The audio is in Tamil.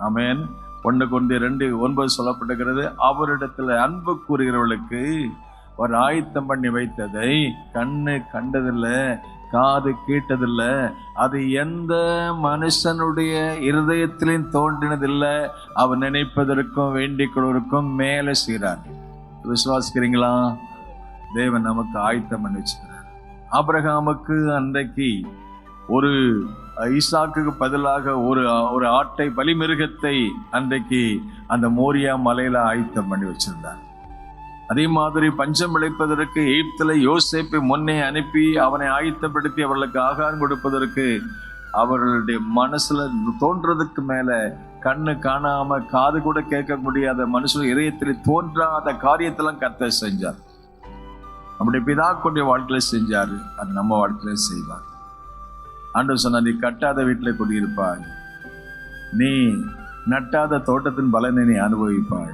ஆமென். 1 கொரிந்தியர் 2:9 சொல்லப்பட்டிருக்கிறது, அவரிடத்துல அன்பு கூறுகிறவர்களுக்கு ஒரு ஆயத்தம் பண்ணி வைத்ததை கண்ணு கண்டதில்லை, காது கேட்டதில்லை, அது எந்த மனுஷனுடைய இருதயத்திலும் தோன்றினதில்லை, அவர் நினைப்பதற்கும் வேண்டிக் கொள்வதற்கும் மேலே செய்கிறார். விசுவாசிக்கிறீங்களா? தேவன் நமக்கு ஆயத்தம் பண்ணி வச்சுக்கிறார். ஆபிரகாமுக்கு அன்றைக்கு ஒரு ஈசாக்குக்கு பதிலாக ஒரு ஆட்டை, பலிமிருகத்தை அன்றைக்கு அந்த மோரியா மலையில ஆயத்தம் பண்ணி வச்சிருந்தார். அதே மாதிரி பஞ்சம் விளைப்பதற்கு எகிப்தில் யோசேப்பை முன்னே அனுப்பி அவனை ஆயத்தப்படுத்தி அவர்களுக்கு ஆகாரம் கொடுப்பதற்கு அவர்களுடைய மனசுல தோன்றதுக்கு மேல கண்ணு காணாம காது கூட கேட்க முடியாத மனுஷன் இதயத்தில் தோன்றாத காரியத்தெல்லாம் கர்த்தர் செஞ்சார். நம்முடைய பிதாக்களுடைய வாழ்க்கையில செஞ்சாரு, அது நம்ம வாழ்க்கையில செய்வார். ஆண்டவர் சொன்னார், நீ கட்டாத வீட்டில் குடியிருப்பாய், நீ நட்டாத தோட்டத்தின் பலனை நீ அனுபவிப்பாய்.